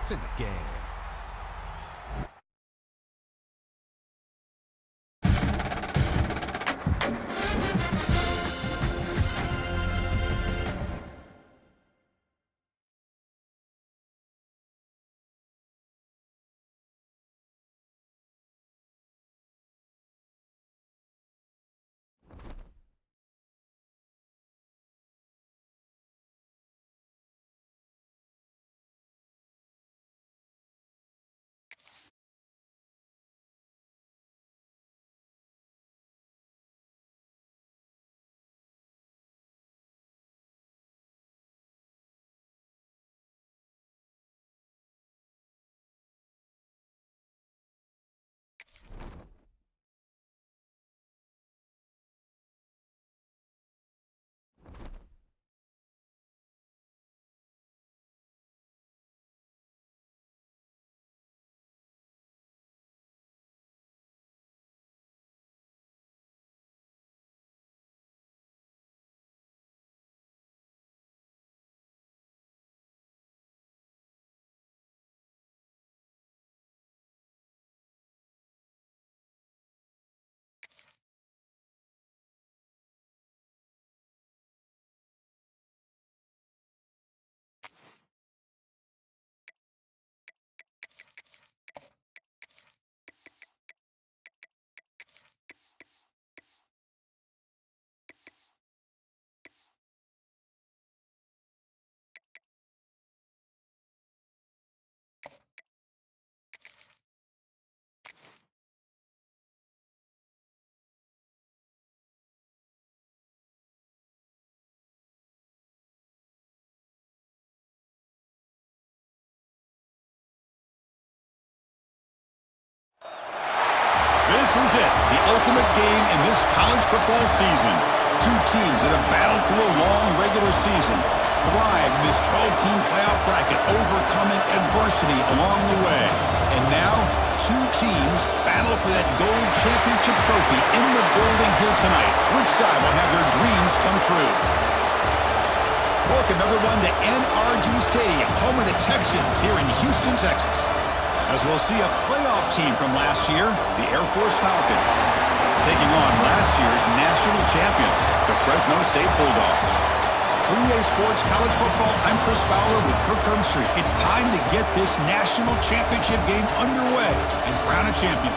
points in the game. This is it, the ultimate game in this college football season. Two teams that have battled through a long regular season, thrive in this 12-team playoff bracket, overcoming adversity along the way. And now, two teams battle for that gold championship trophy in the building here tonight. Which side will have their dreams come true? Welcome, everyone, to NRG Stadium, home of the Texans here in Houston, Texas. As we'll see a playoff team from last year, the Air Force Falcons, taking on last year's national champions, the Fresno State Bulldogs. 3A Sports College Football, I'm Chris Fowler with Kirk Herbstreit. It's time to get this national championship game underway and crown a champion.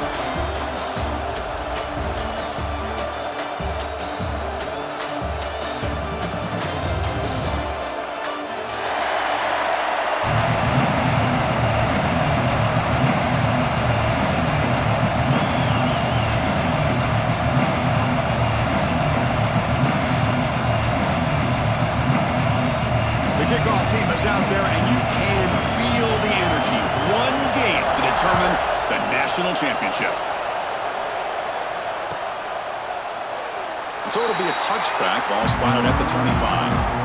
Out there, and you can feel the energy. One game to determine the national championship. So it'll be a touchback, ball spotted at the 25.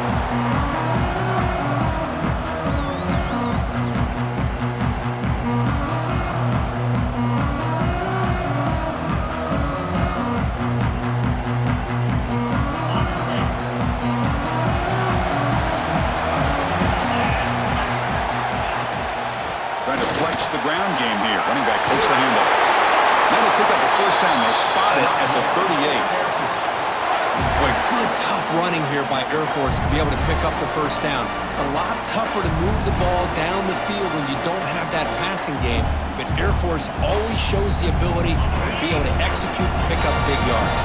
The ground game here. Running back takes the handoff. That'll pick up a first down. They'll spot it at the 38. Boy, good tough running here by Air Force to be able to pick up the first down. It's a lot tougher to move the ball down the field when you don't have that passing game, but Air Force always shows the ability to be able to execute and pick up big yards.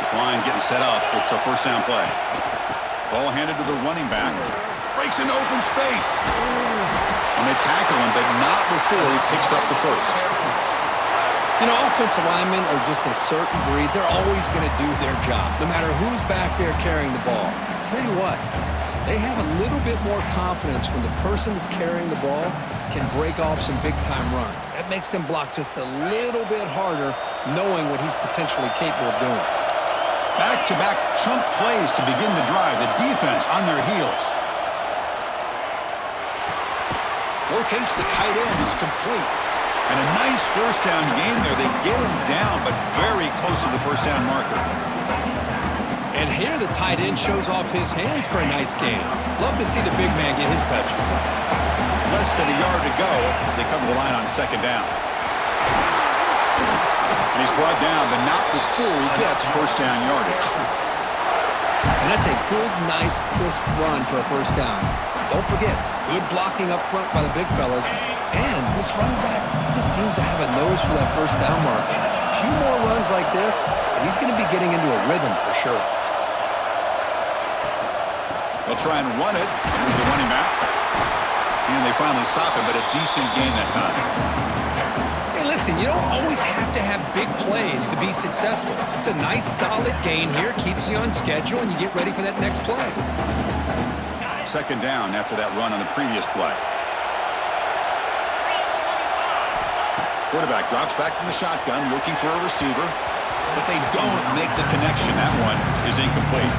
This line getting set up. It's a first down play. Ball handed to the running back. Breaks into open space. And they tackle him, but not before he picks up the first. You know, offensive linemen are just a certain breed. They're always going to do their job, no matter who's back there carrying the ball. I'll tell you what, they have a little bit more confidence when the person that's carrying the ball can break off some big-time runs. That makes them block just a little bit harder, knowing what he's potentially capable of doing. Back-to-back chunk plays to begin the drive. The defense on their heels. Locates the tight end. It's complete. And a nice first down gain there. They get him down, but very close to the first down marker. And here the tight end shows off his hands for a nice gain. Love to see the big man get his touches. less than a yard to go as they come to the line on second down. And he's brought down, but not before he gets first down yardage. And that's a good, nice, crisp run for a first down. Don't forget, good blocking up front by the big fellas. And this running back just seems to have a nose for that first down marker. A few more runs like this, and he's going to be getting into a rhythm for sure. They'll try and run it. Here's the running back. And they finally stop him, but a decent gain that time. Hey, listen, you don't always have to have big plays to be successful. It's a nice, solid gain here. Keeps you on schedule, and you get ready for that next play. Second down after that run on the previous play. Quarterback drops back from the shotgun, looking for a receiver. But they don't make the connection. That one is incomplete.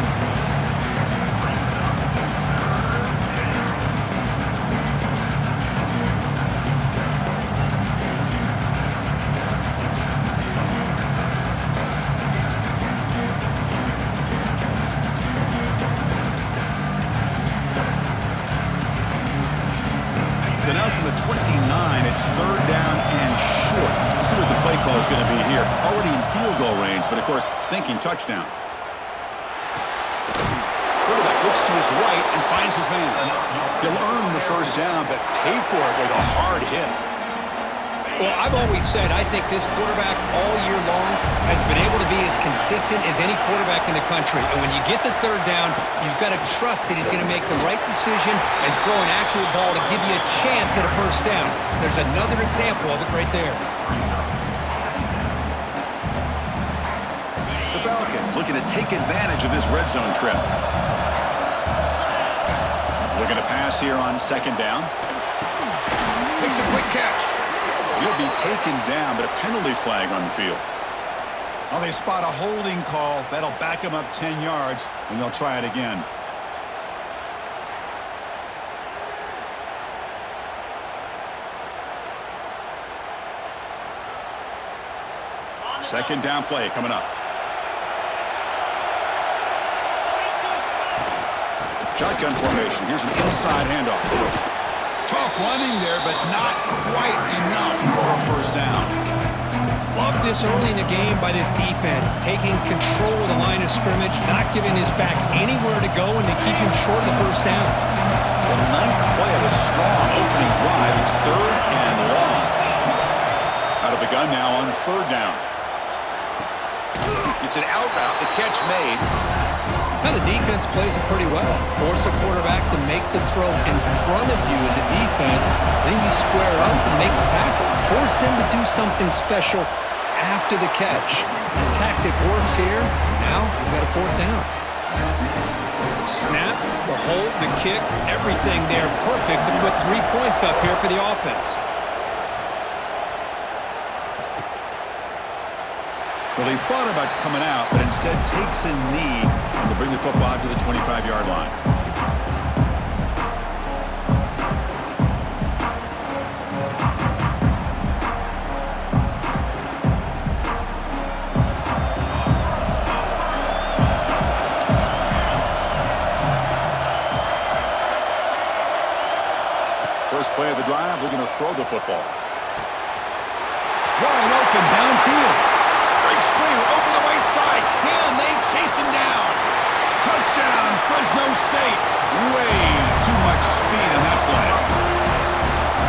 So now from the 29, it's third down and short. Let's see what the play call is going to be here. Already in field goal range, but of course, thinking touchdown. Quarterback looks to his right and finds his man. He'll earn the first down, but pay for it with a hard hit. Well, I've always said I think this quarterback all year long has been able to be as consistent as any quarterback in the country. And when you get the third down, you've got to trust that he's going to make the right decision and throw an accurate ball to give you a chance at a first down. There's another example of it right there. The Falcons looking to take advantage of this red zone trip. Looking to pass here on second down. Makes a quick catch. He'll be taken down, but a penalty flag on the field. Well, they spot a holding call. That'll back him up 10 yards, and they'll try it again. Second down play coming up. Shotgun formation. Here's an inside handoff. Tough running there, but not quite enough for a first down. Love this early in the game by this defense, taking control of the line of scrimmage, not giving this back anywhere to go, and they keep him short of the first down. The ninth play of a strong opening drive. It's third and long. Out of the gun now on third down. It's an out route. The catch made. Now the defense plays it pretty well. Force the quarterback to make the throw in front of you as a defense. Then you square up and make the tackle. Force them to do something special after the catch. The tactic works here. Now we've got a fourth down. Snap, the hold, the kick, everything there perfect to put 3 points up here for the offense. Well, he thought about coming out, but instead takes a knee and to bring the football to the 25-yard line. First play of the drive, they're going to throw the football. Wide open downfield. Breaks clear over the right side. Can they chase him down? Touchdown, Fresno State. Way too much speed on that play.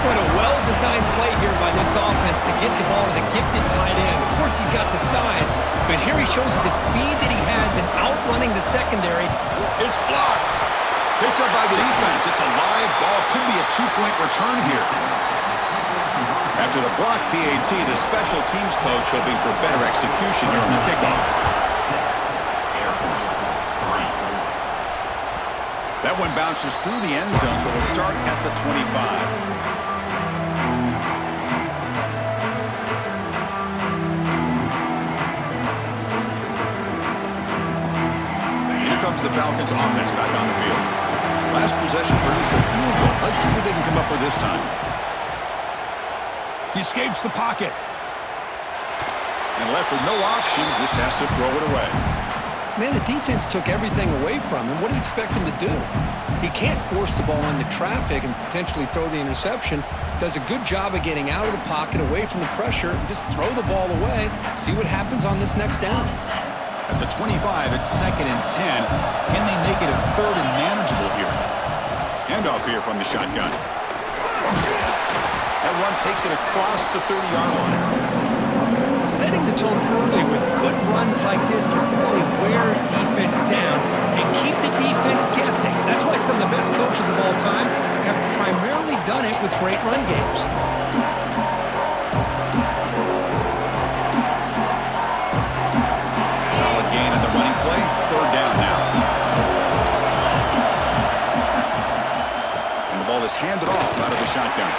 What a well-designed play here by this offense to get the ball to the gifted tight end. Of course, he's got the size, but here he shows you the speed that he has in outrunning the secondary. It's blocked. Picked up by the defense. It's a live ball. Could be a two-point return here. After the block PAT, the special teams coach hoping for better execution here on the kickoff. That one bounces through the end zone, so they'll start at the 25. Comes the Falcons offense back on the field. Last possession produced a field goal. Let's see what they can come up with this time. He escapes the pocket. And left with no option, just has to throw it away. Man, the defense took everything away from him. What do you expect him to do? He can't force the ball into traffic and potentially throw the interception. Does a good job of getting out of the pocket, away from the pressure, and just throw the ball away. See what happens on this next down. At the 25, it's 2nd and 10. Can they make it a 3rd and manageable here? Handoff here from the shotgun. That run takes it across the 30-yard line. Setting the tone early with good runs like this can really wear a defense down and keep the defense guessing. That's why some of the best coaches of all time have primarily done it with great run games. Solid gain on the running play. 3rd down now. And the ball is handed off out of the shotgun.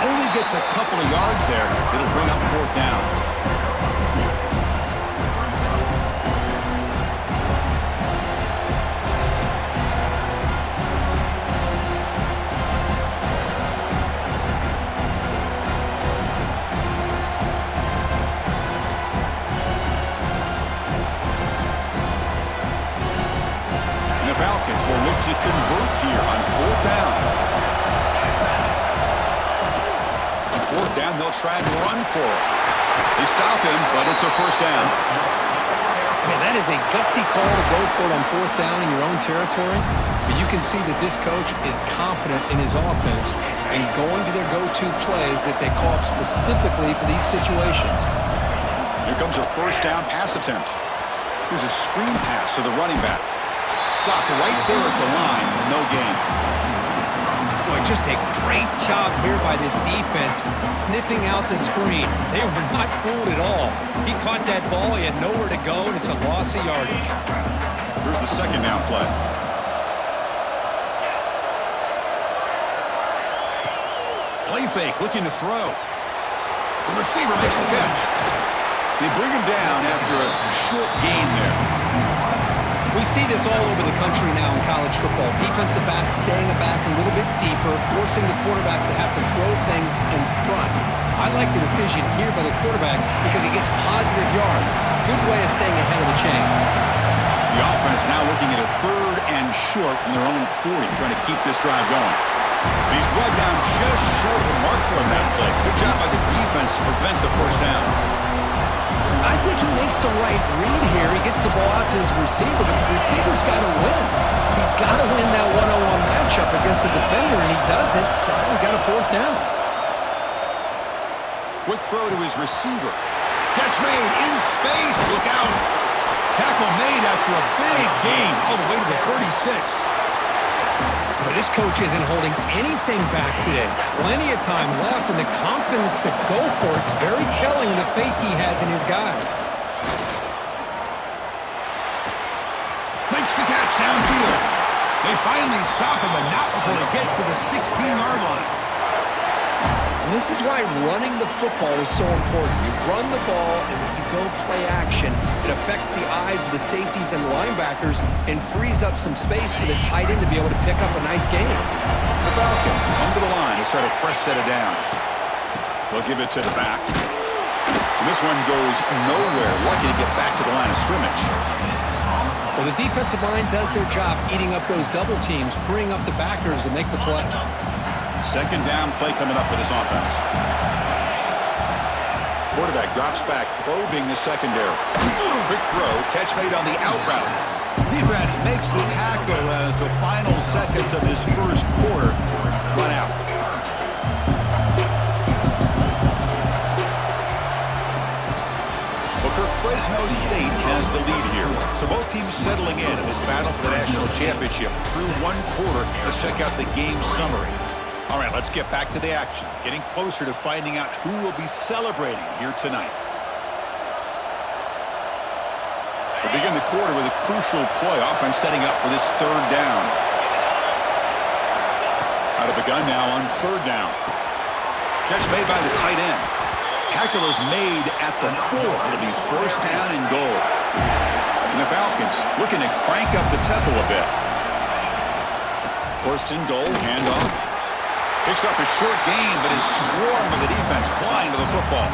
Only gets a couple of yards there. It'll bring up 4th down. Falcons will look to convert here on 4th down. On 4th down, they'll try and run for it. They stop him, but it's a 1st down. Man, that is a gutsy call to go for it on 4th down in your own territory. But you can see that this coach is confident in his offense and going to their go-to plays that they call up specifically for these situations. Here comes a 1st down pass attempt. Here's a screen pass to the running back. Stopped right there at the line. No gain. Boy, just a great job here by this defense sniffing out the screen. They were not fooled at all. He caught that ball. He had nowhere to go, and it's a loss of yardage. Here's the 2nd down play. Play fake, looking to throw. The receiver makes the catch. They bring him down after a short gain there. We see this all over the country now in college football. Defensive backs staying back a little bit deeper, forcing the quarterback to have to throw things in front. I like the decision here by the quarterback because he gets positive yards. It's a good way of staying ahead of the chains. The offense now looking at a 3rd and short from their own 40, trying to keep this drive going. He's brought down just short of the marker on that play. Good job by the defense to prevent the 1st down. I think he makes the right read here. He gets the ball out to his receiver, but the receiver's got to win. He's got to win that one-on-one matchup against the defender, and he doesn't, so we got a 4th down. Quick throw to his receiver. Catch made in space. Look out. Tackle made after a big gain all the way to the 36. Well, this coach isn't holding anything back today. Plenty of time left, and the confidence to go for it is very telling of the faith he has in his guys. Makes the catch downfield. They finally stop him, but not before he gets to the 16-yard line. This is why running the football is so important. You run the ball, and then you go play action. It affects the eyes of the safeties and linebackers and frees up some space for the tight end to be able to pick up a nice gain. The Falcons come to the line to start a fresh set of downs. They'll give it to the back. And this one goes nowhere. Lucky to get back to the line of scrimmage. Well, the defensive line does their job eating up those double teams, freeing up the backers to make the play. 2nd down play coming up for this offense. Quarterback drops back, probing the secondary. Quick throw, catch made on the out route. Defense makes the tackle as the final seconds of this 1st quarter run out. Fresno State has the lead here. So both teams settling in this battle for the national championship through 1 quarter. Let's check out the game summary. All right, let's get back to the action. Getting closer to finding out who will be celebrating here tonight. We'll begin the quarter with a crucial play. Offense setting up for this 3rd down. Out of the gun now on 3rd down. Catch made by the tight end. Tackle is made at the 4. It'll be 1st down and goal. And the Falcons looking to crank up the tempo a bit. 1st and goal, handoff. Picks up a short gain, but is swarmed with the defense flying to the football.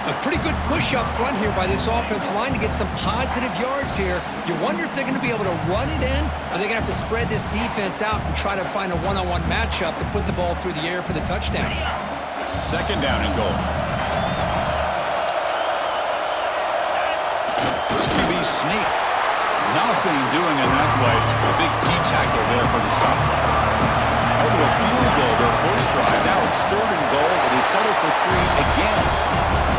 A pretty good push up front here by this offensive line to get some positive yards here. You wonder if they're going to be able to run it in, or they're going to have to spread this defense out and try to find a one-on-one matchup to put the ball through the air for the touchdown. Second down and goal. This QB sneak. Nothing doing in that play. A big D-tackle there for the stop. Over a field goal, their first drive. Now it's third and goal, but they settle for 3 again.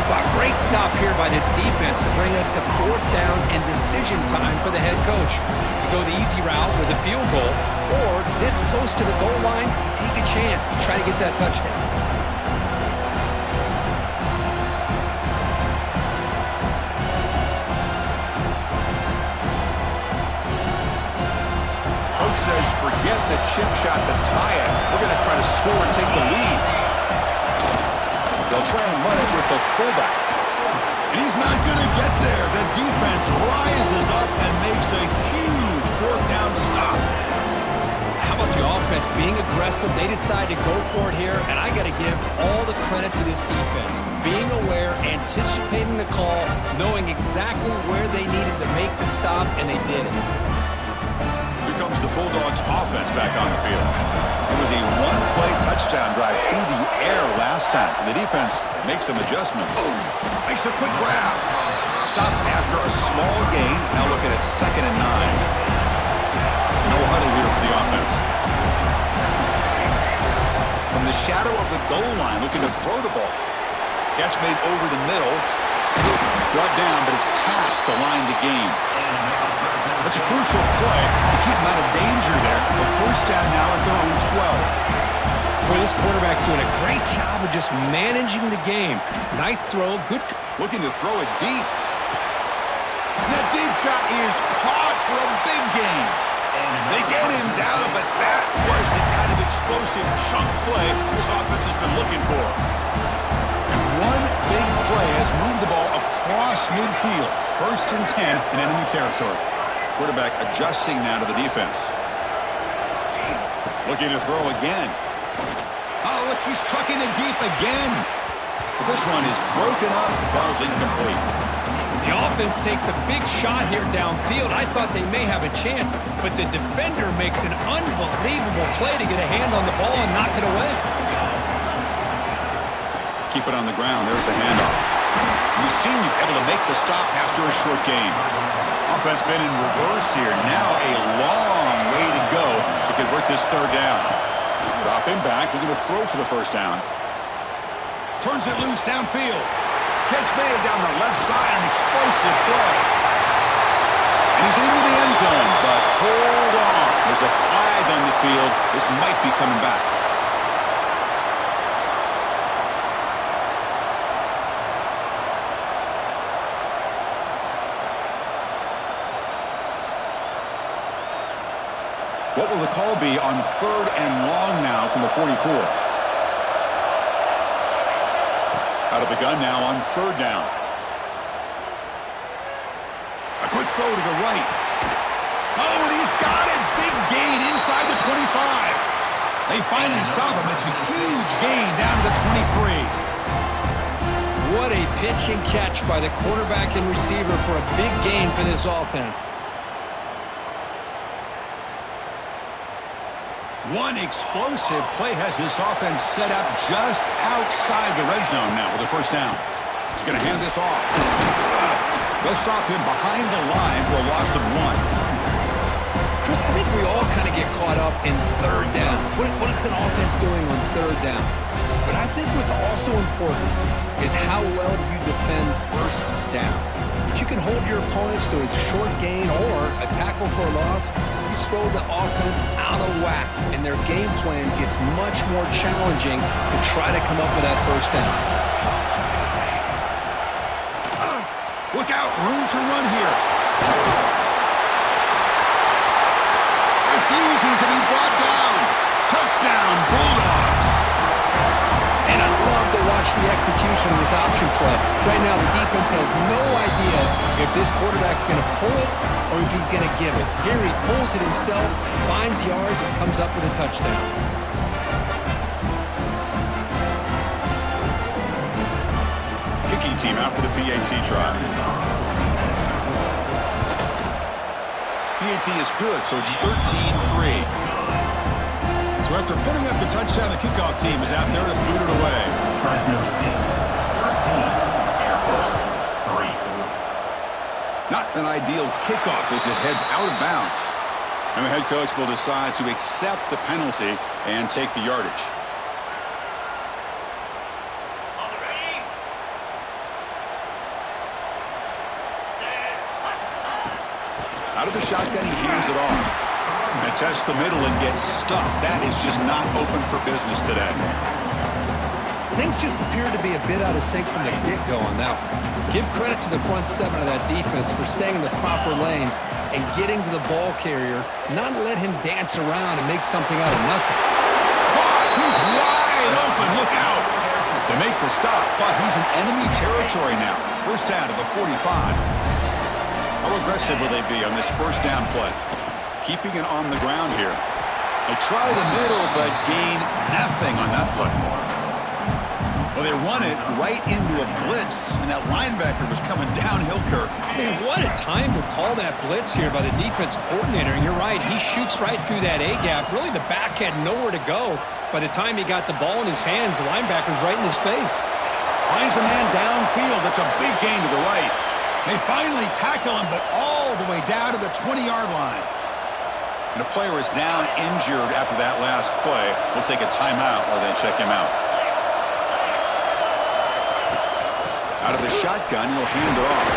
Well, great stop here by this defense to bring us to fourth down and decision time for the head coach. You go the easy route with a field goal, or this close to the goal line, you take a chance to try to get that touchdown. Coach says, forget the chip shot to tie it. We're going to try to score and take the lead. They'll try and run it with the fullback. And he's not going to get there. The defense rises up and makes a huge fourth down stop. How about the offense being aggressive? They decide to go for it here, and I got to give all the credit to this defense. Being aware, anticipating the call, knowing exactly where they needed to make the stop, and they did it. Here comes the Bulldogs offense back on the field. It was a one-play touchdown drive through the air last time. The defense makes some adjustments. Makes a quick grab. Stop after a small gain. Now looking at 2nd and 9. No huddle here for the offense. From the shadow of the goal line, looking to throw the ball. Catch made over the middle. Brought down, but it's past the line to gain. It's a crucial play to keep them out of danger there. A first down now at their own 12. Boy, this quarterback's doing a great job of just managing the game. Nice throw, good. Looking to throw it deep. That deep shot is caught for a big gain. They get him down, but that was the kind of explosive chunk play this offense has been looking for. And one big play has moved the ball across midfield. 1st and 10 in enemy territory. Quarterback adjusting now to the defense. Looking to throw again. Oh, look, he's trucking it deep again. But this one is broken up, falls incomplete. The offense takes a big shot here downfield. I thought they may have a chance, but the defender makes an unbelievable play to get a hand on the ball and knock it away. Keep it on the ground. There's the handoff. You've seen you're able to make the stop after a short gain. Offense been in reverse here. Now a long way to go to convert this third down. Drop him back. Looking to throw for the first down. Turns it loose downfield. Catch made down the left side. An explosive play. And he's into the end zone, but hold on. There's a flag on the field. This might be coming back. What will the call be on 3rd and long now from the 44? Out of the gun now on 3rd down. A quick throw to the right. Oh, and he's got it. Big gain inside the 25. They finally stop him. It's a huge gain down to the 23. What a pitch and catch by the quarterback and receiver for a big gain for this offense. One explosive play has this offense set up just outside the red zone now with a first down. He's going to hand this off. They'll stop him behind the line for a loss of 1. Chris, I think we all kind of get caught up in 3rd down. What is an offense doing on 3rd down? But I think what's also important is how well do you defend 1st down. If you can hold your opponents to a short gain or a tackle for a loss, you throw the offense out of whack, and their game plan gets much more challenging to try to come up with that first down. Look out, room to run here. Refusing to be brought down. Touchdown, Bulldogs. And I love to watch the execution of this option play. Right now, the defense has no idea if this quarterback's going to pull it or if he's going to give it. Here he pulls it himself, finds yards, and comes up with a touchdown. Kicking punting team out for the PAT try. PAT is good, so it's 13-3. So after putting up the touchdown, the kickoff team is out there to boot it away. Not an ideal kickoff as it heads out of bounds. And the head coach will decide to accept the penalty and take the yardage. Out of the shotgun, he hands it off. And tests the middle and gets stuffed. That is just not open for business today. Things just appear to be a bit out of sync from the get-go on that one. Give credit to the front seven of that defense for staying in the proper lanes and getting to the ball carrier, not let him dance around and make something out of nothing. He's wide open. Look out. They make the stop, but he's in enemy territory now. First down to the 45. How aggressive will they be on this first down play? Keeping it on the ground here. They try the middle, but gain nothing on that play. Well, they run it right into a blitz, and that linebacker was coming downhill, Kirk. Man, what a time to call that blitz here by the defensive coordinator. And you're right, he shoots right through that A-gap. Really, the back had nowhere to go. By the time he got the ball in his hands, the linebacker's right in his face. Finds a man downfield. That's a big gain to the right. They finally tackle him, but all the way down to the 20-yard line. And the player is down injured after that last play. We'll take a timeout while they check him out. Out of the shotgun, he'll hand it off.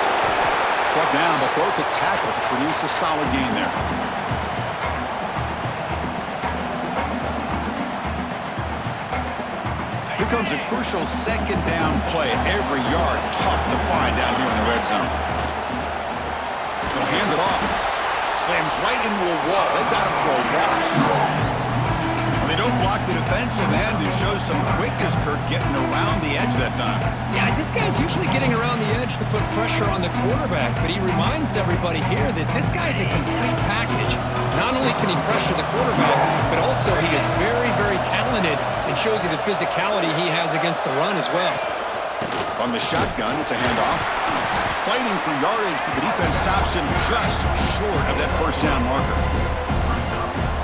Brought down, but broke a tackle to produce a solid gain there. Here comes a crucial second down play. Every yard tough to find down here in the red zone. He'll hand it off. Slams right into a wall. They got him for a loss. They don't block the defensive end and shows some quickness, Kirk, getting around the edge that time. Yeah, this guy's usually getting around the edge to put pressure on the quarterback, but he reminds everybody here that this guy's a complete package. Not only can he pressure the quarterback, but also he is very, very talented and shows you the physicality he has against the run as well. On the shotgun, it's a handoff. Fighting for yardage, but the defense stops him just short of that first down marker.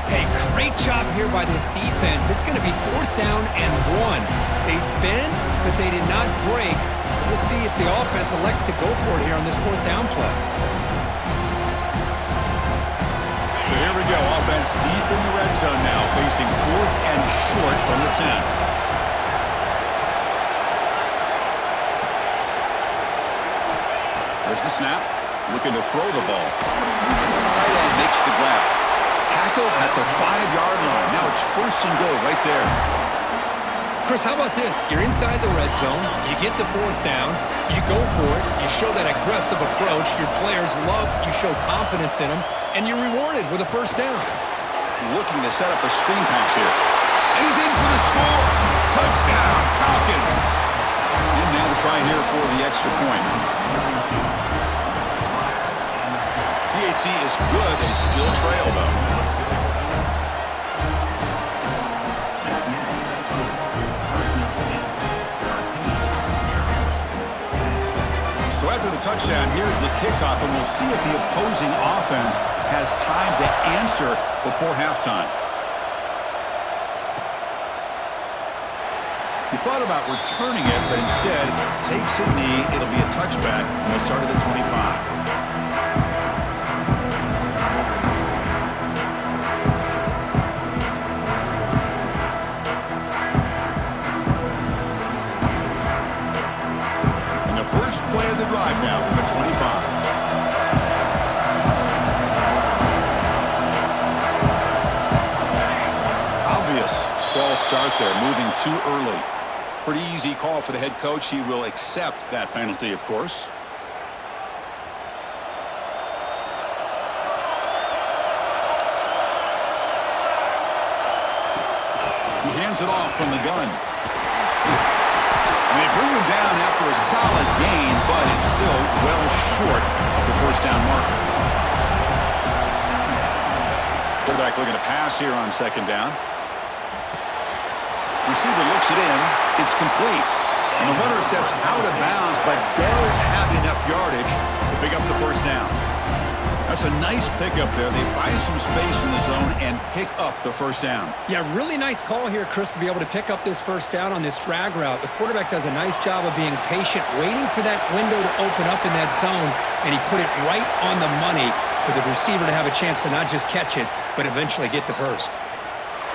Hey, great job here by this defense. It's going to be 4th down and 1. They bent, but they did not break. We'll see if the offense elects to go for it here on this 4th down play. So here we go. Offense deep in the red zone now, facing 4th and short from the 10. There's the snap. Looking to throw the ball. Tight end makes the grab. Tackle at the 5-yard line. Now it's 1st and goal right there. Chris, how about this? You're inside the red zone. You get the 4th down. You go for it. You show that aggressive approach. Your players love. You show confidence in them. And you're rewarded with a 1st down. Looking to set up a screen pass here. And he's in for the score. Touchdown, Falcons. And now the try here for the extra point. PAT is good. They still trail, though. So after the touchdown, here's the kickoff, and we'll see if the opposing offense has time to answer before halftime. He thought about returning it, but instead takes a knee. It'll be a touchback, and they'll start at the 25. Play of the drive now from the 25. Obvious false start there, moving too early. Pretty easy call for the head coach. He will accept that penalty, of course. He hands it off from the gun. And they bring him down after a solid gain, but it's still well short of the 1st down marker. Quarterback looking to pass here on 2nd down. Receiver looks it in. It's complete. And the runner steps out of bounds, but does have enough yardage to pick up the first down. That's a nice pickup there. They find some space in the zone and pick up the first down. Yeah, really nice call here, Chris, to be able to pick up this first down on this drag route. The quarterback does a nice job of being patient, waiting for that window to open up in that zone, and he put it right on the money for the receiver to have a chance to not just catch it, but eventually get the first.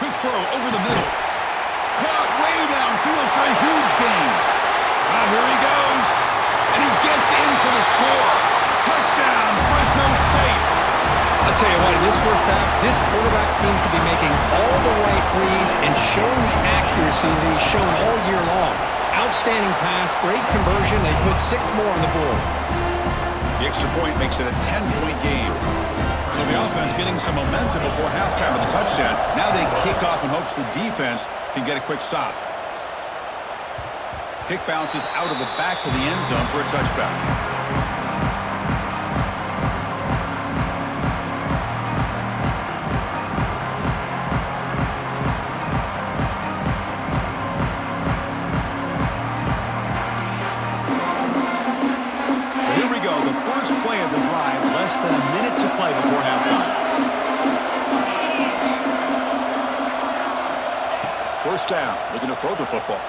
Quick throw over the middle. Caught way downfield for a huge gain. Here he goes. And he gets in for the score. Touchdown, Fresno State. I'll tell you what, in this first half, this quarterback seems to be making all the right reads and showing the accuracy that he's shown all year long. Outstanding pass, great conversion. They put 6 more on the board. The extra point makes it a 10-point game. So the offense getting some momentum before halftime with a touchdown. Now they kick off in hopes the defense can get a quick stop. Kick bounces out of the back of the end zone for a touchback. So here we go, the first play of the drive, less than a minute to play before halftime. First down, looking to throw the football.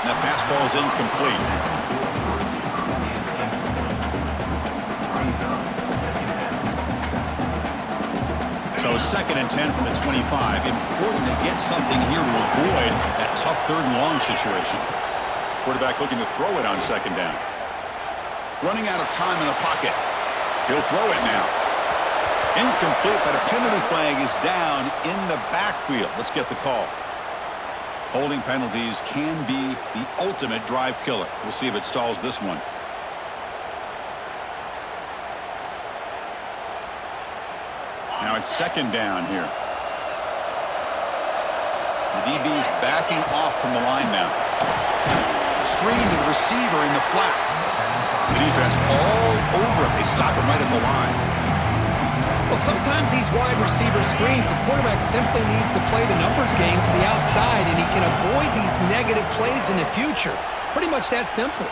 And that pass falls incomplete. So 2nd and 10 from the 25. Important to get something here to avoid that tough 3rd and long situation. Quarterback looking to throw it on 2nd down. Running out of time in the pocket. He'll throw it now. Incomplete, but a penalty flag is down in the backfield. Let's get the call. Holding penalties can be the ultimate drive killer. We'll see if it stalls this one. Now it's 2nd down here. The DB's backing off from the line now. Screen to the receiver in the flat. The defense all over it. They stop him right at the line. Well, sometimes these wide receiver screens, the quarterback simply needs to play the numbers game to the outside, and he can avoid these negative plays in the future. Pretty much that simple.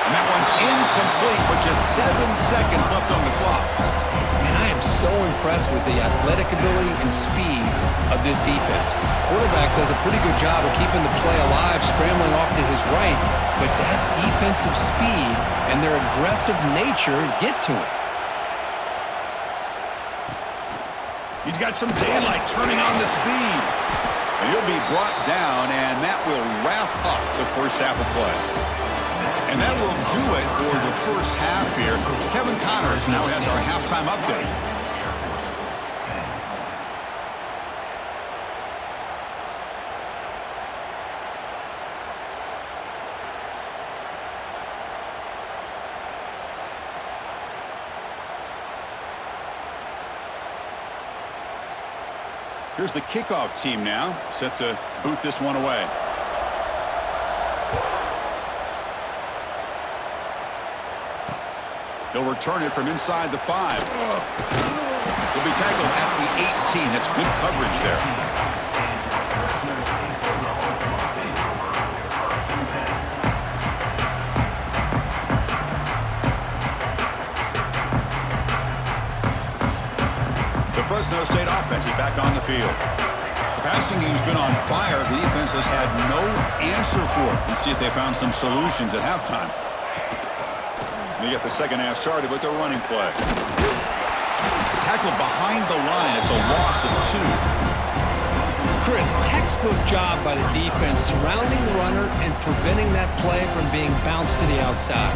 And that one's incomplete with just 7 seconds left on the clock. Man, I am so impressed with the athletic ability and speed of this defense. Quarterback does a pretty good job of keeping the play alive, scrambling off to his right, but that defensive speed and their aggressive nature get to him. He's got some daylight turning on the speed. And he'll be brought down, and that will wrap up the first half of play. And that will do it for the first half here. Kevin Connors now has our halftime update. Here's the kickoff team now, set to boot this one away. He'll return it from inside the 5. He'll be tackled at the 18. That's good coverage there. The Fresno State offense is back on the field. The passing game's been on fire. The defense has had no answer for it. Let's see if they found some solutions at halftime. They get the second half started with their running play. Tackled behind the line. It's a loss of 2. Chris, textbook job by the defense surrounding the runner and preventing that play from being bounced to the outside.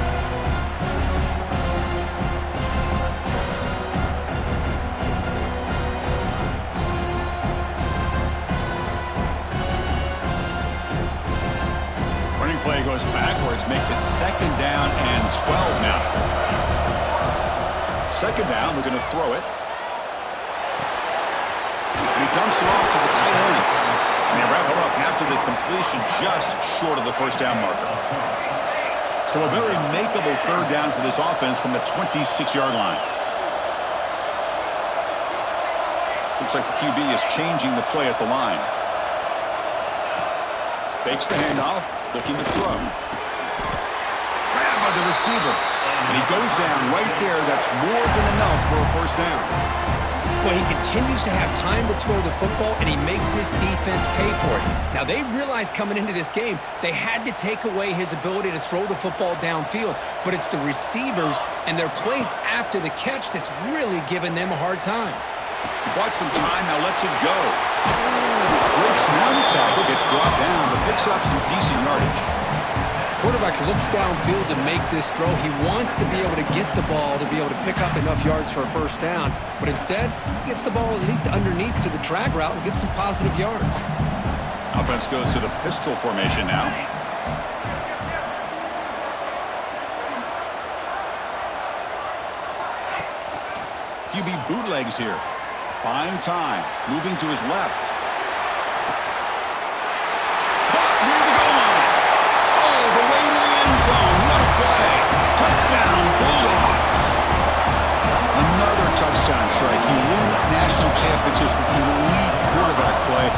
Play goes backwards, makes it 2nd down and 12 now. 2nd down, we're going to throw it. And he dumps it off to the tight end. And they wrap him up after the completion just short of the first down marker. So a very makeable 3rd down for this offense from the 26-yard line. Looks like the QB is changing the play at the line. Fakes the handoff, looking to throw. Grabbed by the receiver. And he goes down right there. That's more than enough for a first down. Well, he continues to have time to throw the football, and he makes his defense pay for it. Now, they realized coming into this game they had to take away his ability to throw the football downfield, but it's the receivers and their plays after the catch that's really giving them a hard time. He bought some time, now lets it go. Breaks one tackle, gets brought down, but picks up some decent yardage. Quarterback looks downfield to make this throw. He wants to be able to get the ball to be able to pick up enough yards for a first down, but instead, he gets the ball at least underneath to the drag route and gets some positive yards. Offense goes to the pistol formation now. QB bootlegs here. Buying time, moving to his left. Caught near the goal line. All the way to the end zone. What a play. Touchdown, Bulldogs. Another touchdown strike. You win national championships with elite quarterback play.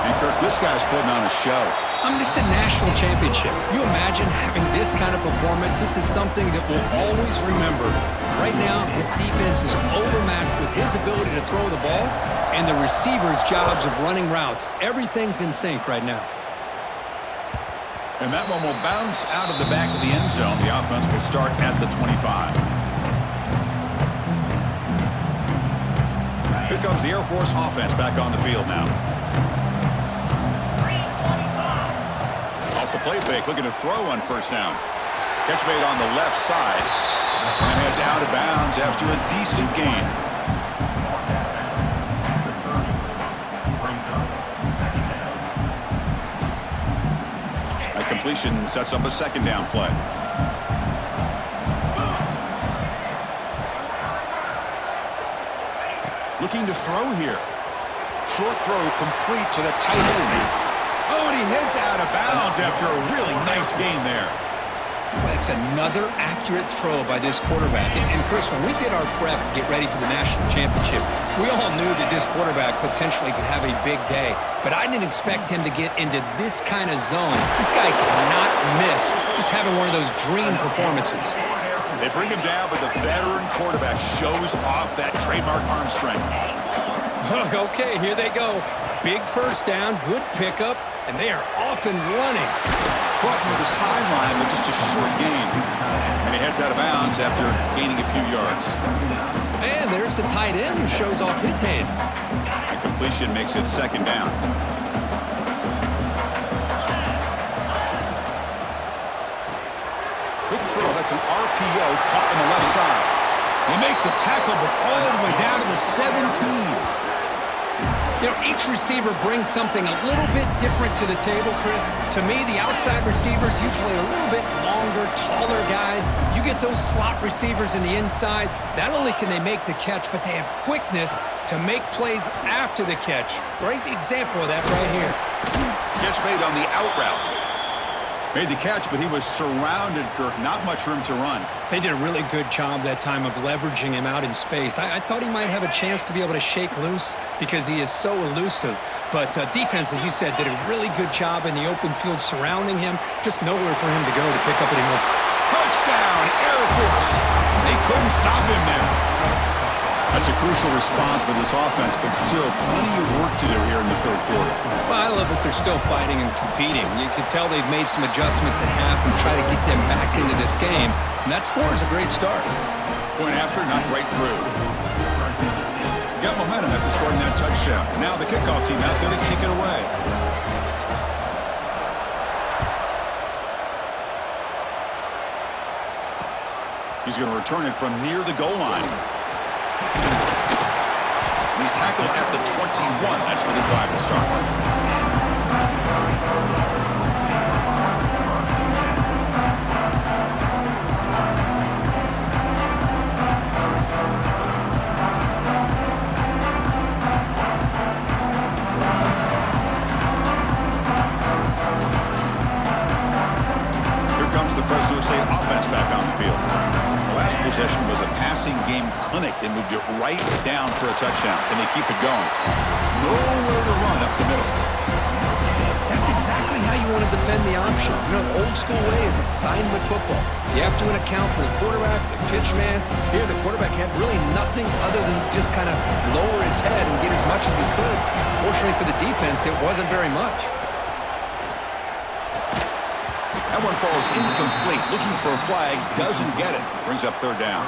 And Kirk, this guy's putting on a show. I mean, this is a national championship. You imagine having this kind of performance? This is something that we'll always remember. Right now, this defense is overmatched with his ability to throw the ball and the receivers' jobs of running routes. Everything's in sync right now. And that one will bounce out of the back of the end zone. The offense will start at the 25. Here comes the Air Force offense back on the field now. Off the play fake, looking to throw on first down. Catch made on the left side. And heads out of bounds after a decent gain. A completion sets up a second down play. Looking to throw here. Short throw complete to the tight end. Oh, and he heads out of bounds after a really nice gain there. Well, that's another accurate throw by this quarterback. And Chris, when we did our prep to get ready for the national championship, we all knew that this quarterback potentially could have a big day. But I didn't expect him to get into this kind of zone. This guy cannot miss just having one of those dream performances. They bring him down, but the veteran quarterback shows off that trademark arm strength. Okay, here they go. Big first down, good pickup, and they are off and running. Caught near the sideline with just a short gain. And he heads out of bounds after gaining a few yards. And there's the tight end who shows off his hands. A completion makes it second down. Quick throw, that's an RPO caught on the left side. They make the tackle, but all the way down to the 17. You know, each receiver brings something a little bit different to the table, Chris. To me, the outside receivers, usually a little bit longer, taller guys. You get those slot receivers in the inside. Not only can they make the catch, but they have quickness to make plays after the catch. Great example of that right here. Catch made on the out route. Made the catch, but he was surrounded, Kirk. Not much room to run. They did a really good job that time of leveraging him out in space. I thought he might have a chance to be able to shake loose because he is so elusive. But defense, as you said, did a really good job in the open field surrounding him. Just nowhere for him to go to pick up anymore. Touchdown, Air Force. They couldn't stop him there. That's a crucial response for this offense, but still plenty of work to do here in the third quarter. Well, I love that they're still fighting and competing. You can tell they've made some adjustments at half and try to get them back into this game. And that score is a great start. Point after, not right through. Got momentum after scoring that touchdown. Now the kickoff team out there to kick it away. He's going to return it from near the goal line. He's tackled at the 21. That's where the drive will start. Here comes the Fresno State offense back on the field. Last possession was a passing game clinic. They moved it right down for a touchdown. Can they keep it going? Nowhere to run up the middle. That's exactly really how you want to defend the option. You know, old school way is assignment football. You have to account for the quarterback, the pitch man. Here, the quarterback had really nothing other than just kind of lower his head and get as much as he could. Fortunately for the defense, it wasn't very much. That one falls incomplete. Looking for a flag, doesn't get it. Brings up third down.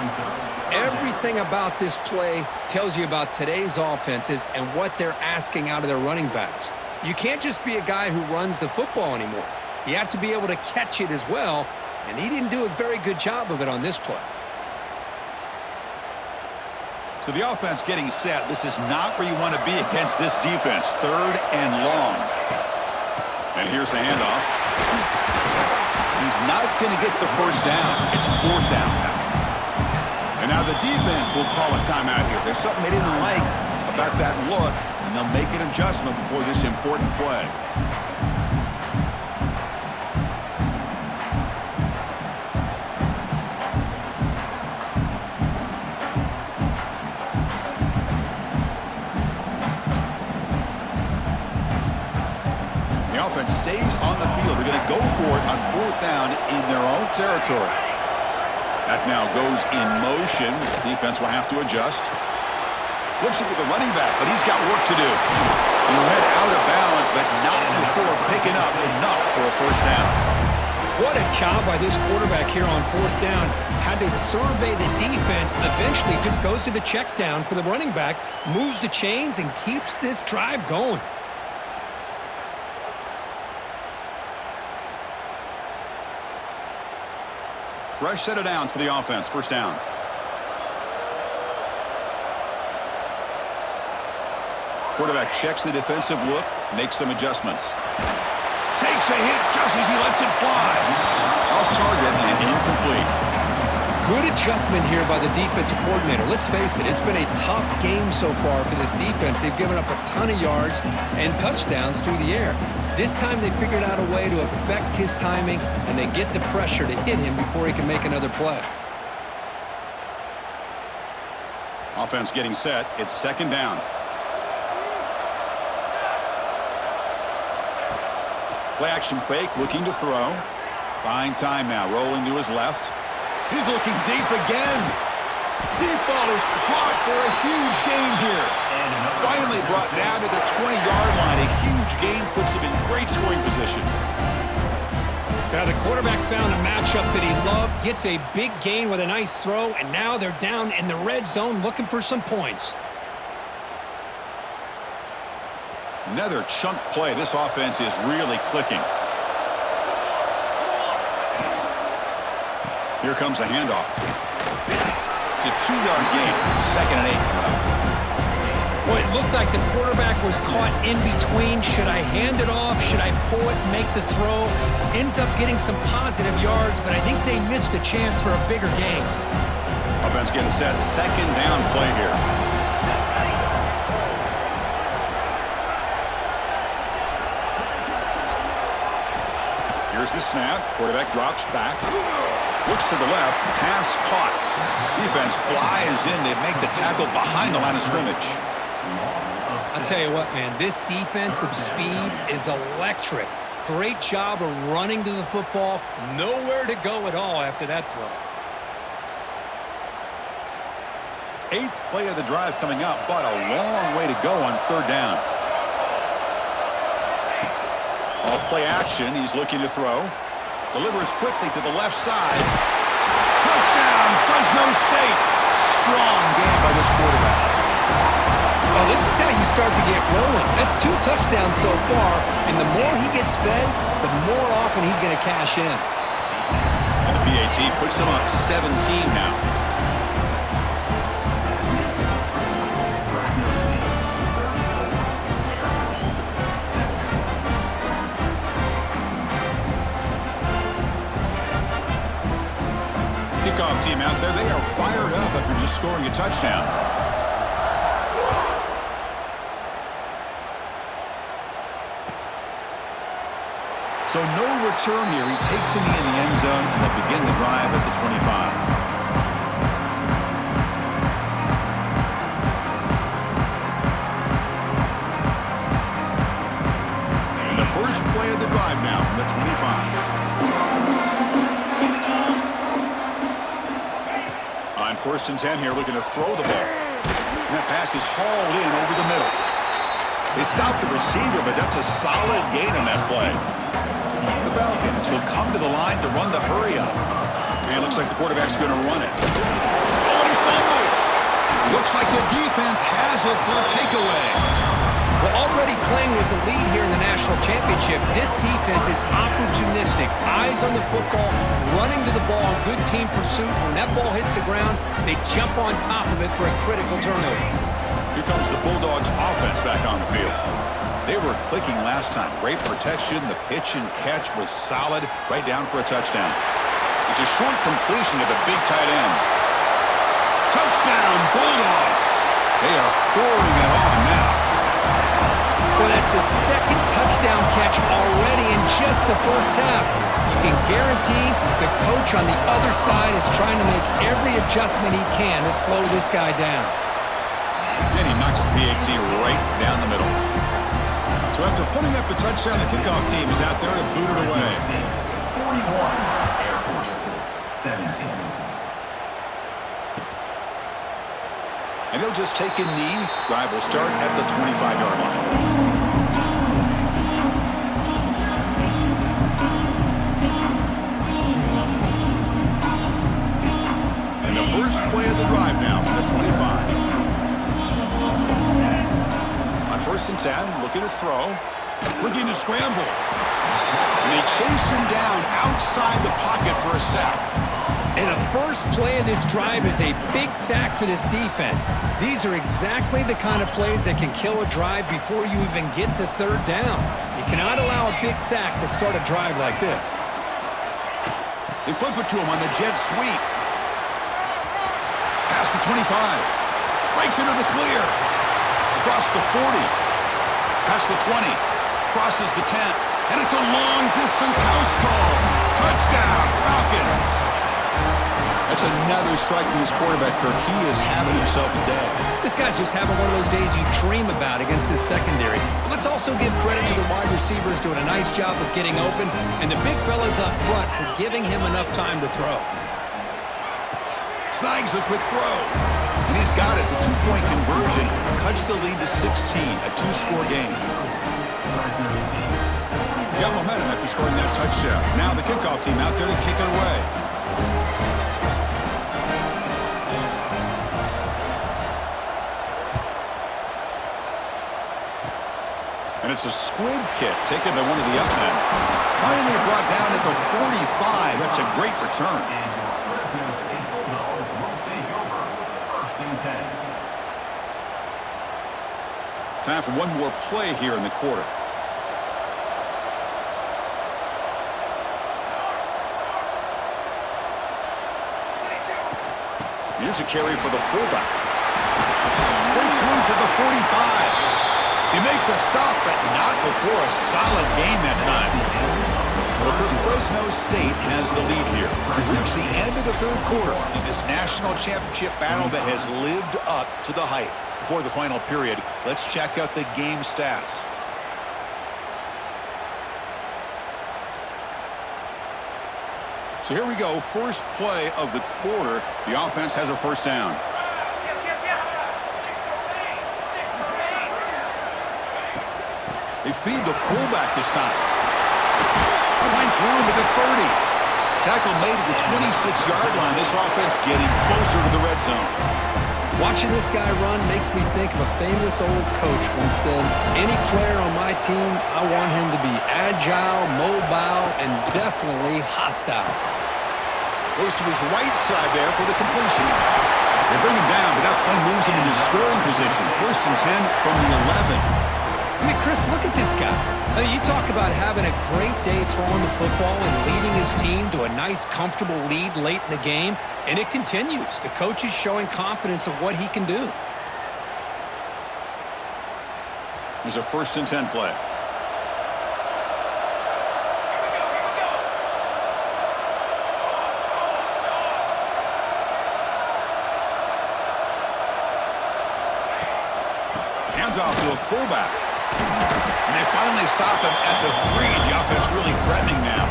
Everything about this play tells you about today's offenses and what they're asking out of their running backs. You can't just be a guy who runs the football anymore. You have to be able to catch it as well, and he didn't do a very good job of it on this play. So the offense getting set. This is not where you want to be against this defense. Third and long. And here's the handoff. He's not going to get the first down. It's fourth down now. And now the defense will call a timeout here. There's something they didn't like about that look, and they'll make an adjustment before this important play. The offense stays on the field. They're going to go for it on fourth down in their own territory. That now goes in motion. Defense will have to adjust. Flips it with the running back, but he's got work to do. He'll head out of bounds, but not before picking up enough for a first down. What a job by this quarterback here on fourth down. Had to survey the defense, eventually just goes to the check down for the running back, moves the chains, and keeps this drive going. Fresh set of downs for the offense. First down. Quarterback checks the defensive look, makes some adjustments. Takes a hit just as he lets it fly. Off target and incomplete. Good adjustment here by the defensive coordinator. Let's face it, it's been a tough game so far for this defense. They've given up a ton of yards and touchdowns through the air. This time they figured out a way to affect his timing, and they get the pressure to hit him before he can make another play. Offense getting set. It's second down. Play action fake, looking to throw. Buying time now, rolling to his left. He's looking deep again. Deep ball is caught for a huge gain here. Finally brought down to the 20-yard line. A huge gain puts him in great scoring position. Now the quarterback found a matchup that he loved, gets a big gain with a nice throw, and now they're down in the red zone looking for some points. Another chunk play. This offense is really clicking. Here comes a handoff. It's a 2-yard gain. Second and 8 coming up. Well, it looked like the quarterback was caught in between. Should I hand it off? Should I pull it and make the throw? Ends up getting some positive yards, but I think they missed a chance for a bigger gain. Offense getting set. Second down play here. Here's the snap. Quarterback drops back. Looks to the left. Pass caught. Defense flies in. They make the tackle behind the line of scrimmage. I'll tell you what, man. This defensive speed is electric. Great job of running to the football. Nowhere to go at all after that throw. 8th play of the drive coming up, but a long way to go on third down. Off play action. He's looking to throw. Delivers quickly to the left side. Touchdown, Fresno State. Strong game by this quarterback. Well, this is how you start to get rolling. That's 2 touchdowns so far, and the more he gets fed, the more often he's going to cash in. And the PAT puts him up 17 now. Kickoff team out there, they are fired up after just scoring a touchdown. So no return here. He takes him in the end zone, and they'll begin the drive at the 25. And the first play of of the drive now from the 25. On 1st and 10 here, looking to throw the ball. And that pass is hauled in over the middle. They stopped the receiver, but that's a solid gain on that play. The Falcons will come to the line to run the hurry up. And it looks like the quarterback's going to run it. Oh, he fumbles! Looks like the defense has it for a takeaway. Well, already playing with the lead here in the national championship, this defense is opportunistic. Eyes on the football, running to the ball, good team pursuit. When that ball hits the ground, they jump on top of it for a critical turnover. Here comes the Bulldogs offense back on the field. They were clicking last time. Great protection. The pitch and catch was solid. Right down for a touchdown. It's a short completion to the big tight end. Touchdown, Bulldogs! They are pouring it on now. Well, that's his second touchdown catch already in just the first half. You can guarantee the coach on the other side is trying to make every adjustment he can to slow this guy down. And he knocks the PAT right down the middle. So after putting up a touchdown, the kickoff team is out there to boot it away. 41, Air Force 17. And he'll just take a knee. Drive will start at the 25-yard line. And the first play of the drive now from the 25. On 1st and 10, looking to throw. Looking to scramble. And they chase him down outside the pocket for a sack. And the first play of this drive is a big sack for this defense. These are exactly the kind of plays that can kill a drive before you even get to 3rd down. You cannot allow a big sack to start a drive like this. They flip it to him on the jet sweep. Past the 25. Breaks into the clear. Across the 40. Past the 20. Crosses the 10. And it's a long-distance house call. Touchdown, Falcons. That's another strike from this quarterback, Kirk. He is having himself a day. This guy's just having one of those days you dream about against this secondary. But let's also give credit to the wide receivers doing a nice job of getting open, and the big fellas up front for giving him enough time to throw. Snags the quick throw. And he's got it. The 2-point conversion cuts the lead to 16, a 2-score game. Got momentum after scoring that touchdown. Now the kickoff team out there to kick it away. And it's a squib kick taken by one of the up men. Finally brought down at the 45. That's a great return. Time for one more play here in the quarter. Here's a carry for the fullback. Breaks loose at the 45. They make the stop, but not before a solid gain that time. Well, Fresno State has the lead here. We've reached the end of the 3rd quarter in this national championship battle that has lived up to the hype. Before the final period, let's check out the game stats. So here we go, first play of the quarter. The offense has a 1st down. They feed the fullback this time. Finds room at the 30. Tackle made at the 26-yard line. This offense getting closer to the red zone. Watching this guy run makes me think of a famous old coach once said, any player on my team, I want him to be agile, mobile, and definitely hostile. Goes to his right side there for the completion. They bring him down, but that play moves him into scoring position. 1st and 10 from the 11. I mean, Chris, look at this guy. I mean, you talk about having a great day throwing the football and leading his team to a nice, comfortable lead late in the game, and it continues. The coach is showing confidence of what he can do. Here's a 1st and 10 play. Hands off to a fullback. And they finally stop him at the 3. The offense really threatening now.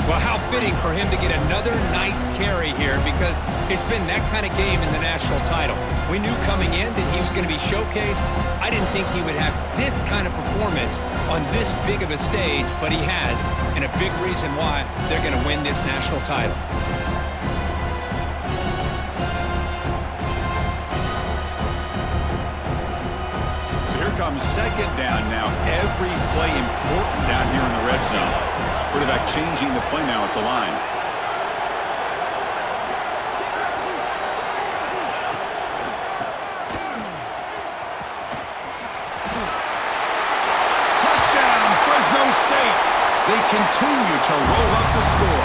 Well, how fitting for him to get another nice carry here, because it's been that kind of game in the national title. We knew coming in that he was going to be showcased. I didn't think he would have this kind of performance on this big of a stage, but he has, and a big reason why they're going to win this national title. So here comes second down now. Every play important down here in the red zone. Quarterback changing the play now at the line. Touchdown, Fresno State. They continue to roll up the score.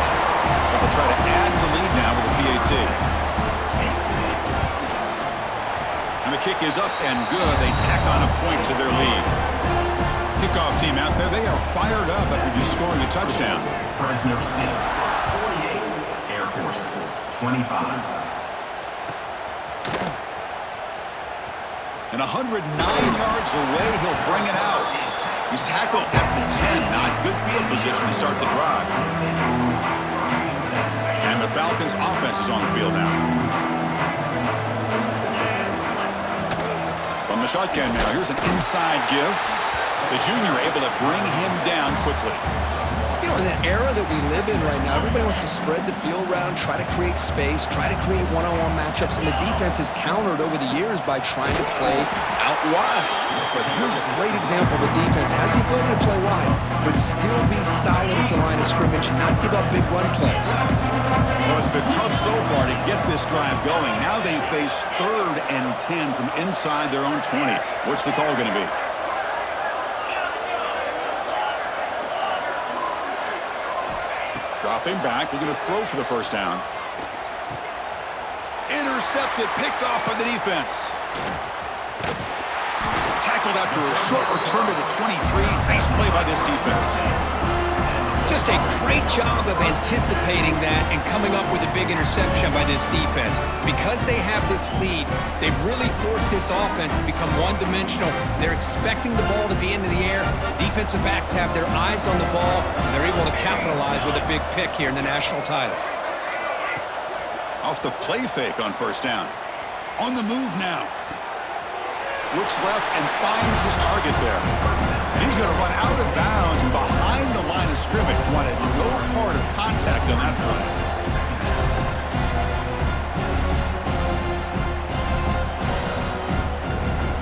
But they'll try to add the lead now with a PAT. And the kick is up and good. They tack on a point to their lead. Kickoff team out there, they are fired up after just scoring a touchdown. Fresno State, 48. Air Force, 25. And 109 yards away, he'll bring it out. He's tackled at the 10. Not good field position to start the drive. And the Falcons' offense is on the field now. From the shotgun now, here's an inside give. The junior able to bring him down quickly. You know, in the era that we live in right now, everybody wants to spread the field around, try to create space, try to create one-on-one matchups, and the defense has countered over the years by trying to play out wide. But here's a great example of a defense has the ability to play wide, but still be solid at the line of scrimmage, not give up big run plays. Well, it's been tough so far to get this drive going. Now they face 3rd and 10 from inside their own 20. What's the call going to be? Dropping back, looking to throw for the first down. Intercepted, picked off by the defense. Tackled after a short return to the 23. Nice play by this defense. Just a great job of anticipating that and coming up with a big interception by this defense. Because they have this lead, they've really forced this offense to become one-dimensional. They're expecting the ball to be into the air. The defensive backs have their eyes on the ball, and they're able to capitalize with a big pick here in the national title. Off the play fake on first down. On the move now. Looks left and finds his target there. And he's going to run out of bounds behind the line of scrimmage. Wanted no part of contact on that play.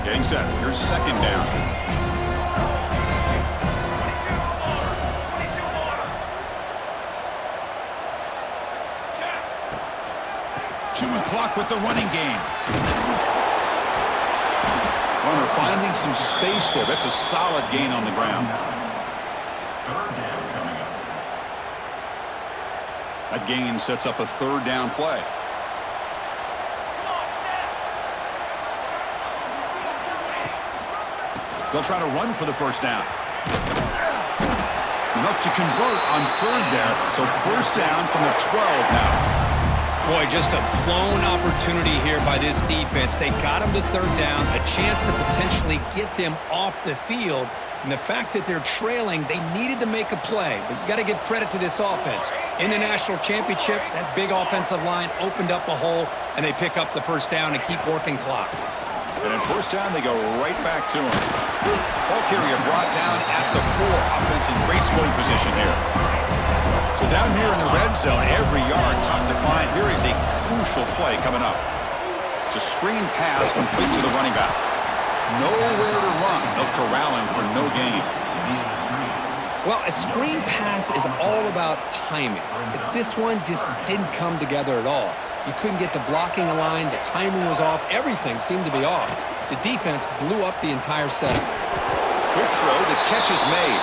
Getting set. Here's second down. Chewing clock with the running game. Runner finding some space there. That's a solid gain on the ground. Third down coming up. That gain sets up a 3rd down play. They'll try to run for the first down. Enough to convert on 3rd there. So first down from the 12 now. Boy, just a blown opportunity here by this defense. They got them to 3rd down, a chance to potentially get them off the field. And the fact that they're trailing, they needed to make a play. But you got to give credit to this offense. In the national championship, that big offensive line opened up a hole, and they pick up the first down and keep working clock. And in first down, they go right back to him. Ball carrier brought down at the 4. Offense in great scoring position here. So down here in the red zone, every yard tough to find. Here is a crucial play coming up. It's a screen pass complete to the running back. Nowhere to run. They'll corral him for no gain. Well, a screen pass is all about timing. But this one just didn't come together at all. You couldn't get the blocking line. The timing was off. Everything seemed to be off. The defense blew up the entire setup. Quick throw. The catch is made.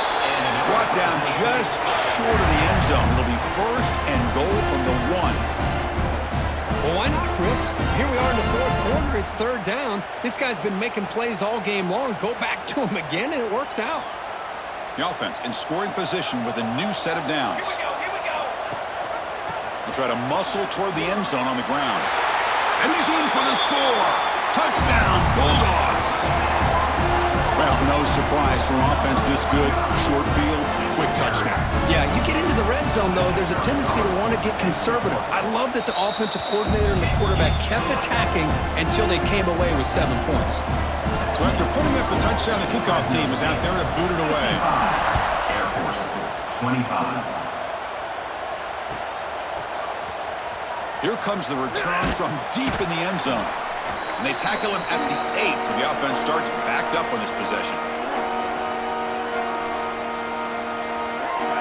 Brought down just short of the end zone. It'll be 1st and goal from the 1. Well, why not, Chris? Here we are in the 4th quarter. It's 3rd down. This guy's been making plays all game long. Go back to him again, and it works out. The offense in scoring position with a new set of downs. Here we go. They'll try to muscle toward the end zone on the ground. And he's in for the score. Touchdown, Bulldogs. Well, no surprise for offense this good. Short field, quick touchdown. Yeah, you get into the red zone, though, there's a tendency to want to get conservative. I love that the offensive coordinator and the quarterback kept attacking until they came away with 7 points. So after putting up a touchdown, the kickoff team is out there to boot it away. Air Force, 25. Here comes the return from deep in the end zone. And they tackle him at the 8, so the offense starts backed up on this possession.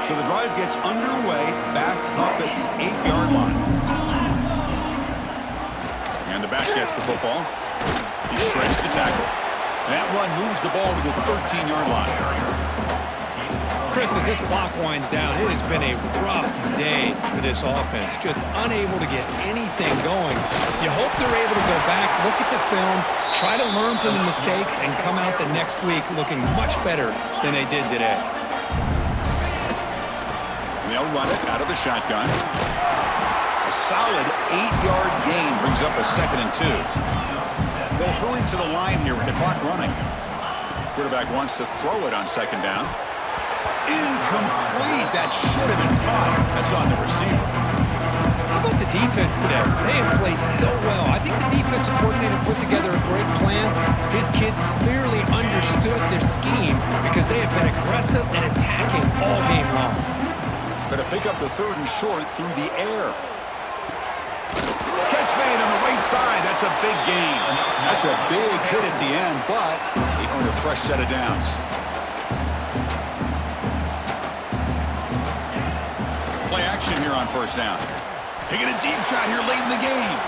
So the drive gets underway, backed up at the 8-yard line. And the back gets the football. He shreds the tackle. That one moves the ball to the 13-yard line. Chris, as this clock winds down, it has been a rough day for this offense. Just unable to get anything going. You hope they're able to go back, look at the film, try to learn from the mistakes, and come out the next week looking much better than they did today. They'll run it out of the shotgun. A solid 8-yard gain brings up a 2nd and 2. They'll hurry to the line here with the clock running. Quarterback wants to throw it on 2nd down. Incomplete. That should have been caught. That's on the receiver. How about the defense today? They have played so well. I think the defensive coordinator put together a great plan. His kids clearly understood their scheme because they have been aggressive and attacking all game long. Going to pick up the 3rd and short through the air. Catch made on the right side. That's a big gain. That's a big hit at the end, but they earn a fresh set of downs. Play action here on 1st down. Taking a deep shot here late in the game.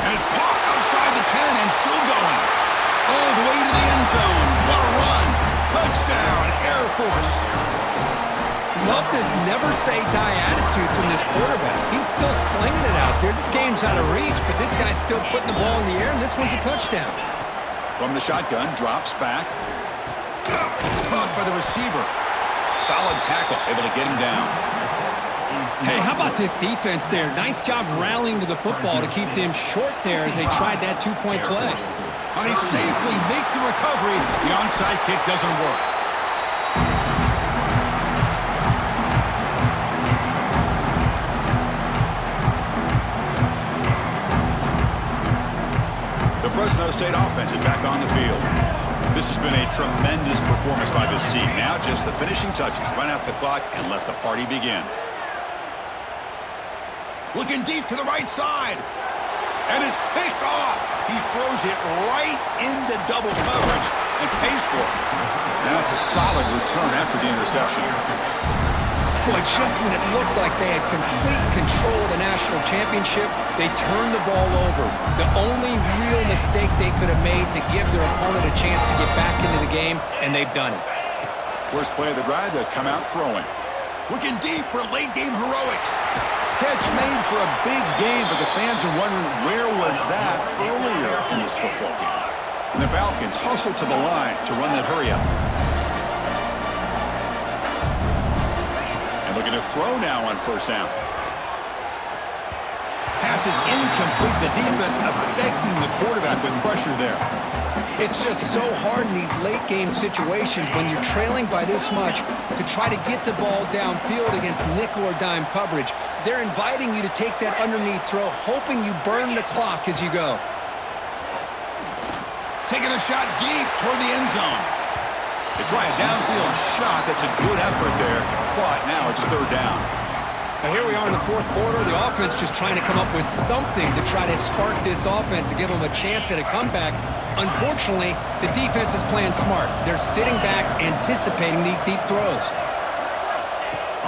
And it's caught outside the 10 and still going. All the way to the end zone. What a run. Touchdown, Air Force. Love this never-say-die attitude from this quarterback. He's still slinging it out there. This game's out of reach, but this guy's still putting the ball in the air, and this one's a touchdown. From the shotgun, drops back. Caught by the receiver. Solid tackle, able to get him down. Hey, how about this defense there? Nice job rallying to the football to keep them short there as they tried that 2-point play. And they safely make the recovery. The onside kick doesn't work. The Fresno State offense is back on the field. This has been a tremendous performance by this team. Now just the finishing touches. Run out the clock and let the party begin. Looking deep to the right side. And it's picked off. He throws it right into double coverage and pays for it. Now it's a solid return after the interception. Boy, just when it looked like they had complete control of the national championship, they turned the ball over. The only real mistake they could have made to give their opponent a chance to get back into the game, and they've done it. First play of the drive, they'll come out throwing. Looking deep for late-game heroics. Catch made for a big game, but the fans are wondering where was that earlier in this football game. And the Falcons hustle to the line to run that hurry up. And looking to throw now on 1st down. Pass is incomplete. The defense affecting the quarterback with pressure there. It's just so hard in these late-game situations when you're trailing by this much to try to get the ball downfield against nickel or dime coverage. They're inviting you to take that underneath throw, hoping you burn the clock as you go. Taking a shot deep toward the end zone. They try a downfield shot. That's a good effort there, but now it's 3rd down. Now here we are in the 4th quarter. The offense just trying to come up with something to try to spark this offense to give them a chance at a comeback. Unfortunately, the defense is playing smart. They're sitting back, anticipating these deep throws.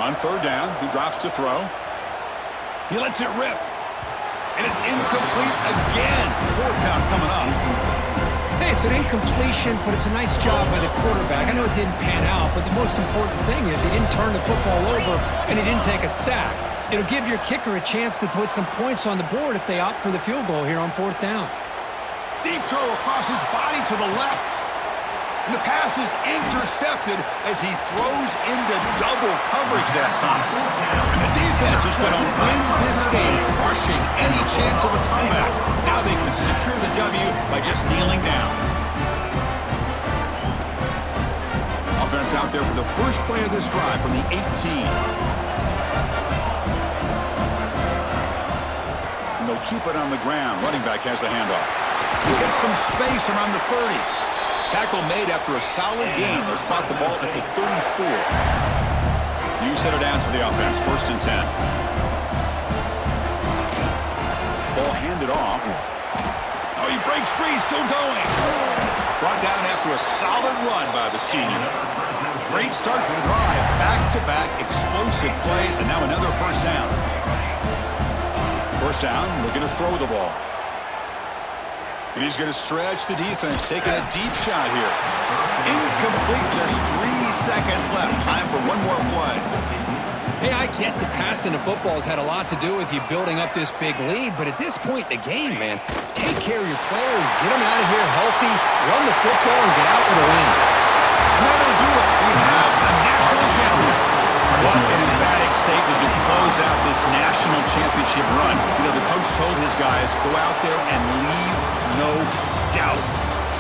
On 3rd down, he drops to throw. He lets it rip. And it's incomplete again. 4th down coming up. Hey, it's an incompletion, but it's a nice job by the quarterback. I know it didn't pan out, but the most important thing is he didn't turn the football over and he didn't take a sack. It'll give your kicker a chance to put some points on the board if they opt for the field goal here on 4th down. Deep throw across his body to the left. And the pass is intercepted as he throws into double coverage that time. And the defense is going to win this game, crushing any chance of a comeback. Now they can secure the W by just kneeling down. Offense out there for the first play of this drive from the 18. And they'll keep it on the ground. Running back has the handoff. He gets some space around the 30. Tackle made after a solid gain. They'll spot the ball at the 34. You set it down to the offense. 1st and 10. Ball handed off. Oh, he breaks free. Still going. Brought down after a solid run by the senior. Great start for the drive. Back-to-back explosive plays, and now another 1st down. 1st down, we're going to throw the ball. And he's going to stretch the defense, taking a deep shot here. Incomplete, just 3 seconds left. Time for one more play. Hey, I get that passing the football has had a lot to do with you building up this big lead, but at this point in the game, man, take care of your players, get them out of here healthy, run the football, and get out with a win. And that'll do it. We have a national champion. What an emphatic statement to close out this national championship run. You know, the coach told his guys, go out there and leave no doubt.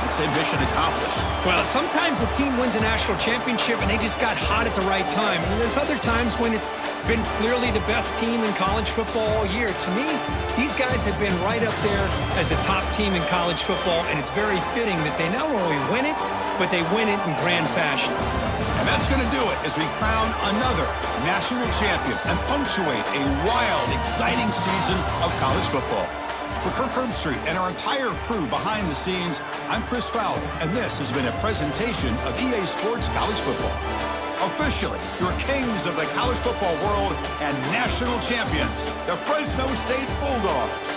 It's a mission accomplished. Well, sometimes a team wins a national championship and they just got hot at the right time. And there's other times when it's been clearly the best team in college football all year. To me, these guys have been right up there as the top team in college football, and it's very fitting that they not only win it, but they win it in grand fashion. And that's going to do it as we crown another national champion and punctuate a wild, exciting season of college football. For Kirk Herbstreit and our entire crew behind the scenes, I'm Chris Fowler, and this has been a presentation of EA Sports College Football. Officially, your kings of the college football world and national champions, the Fresno State Bulldogs.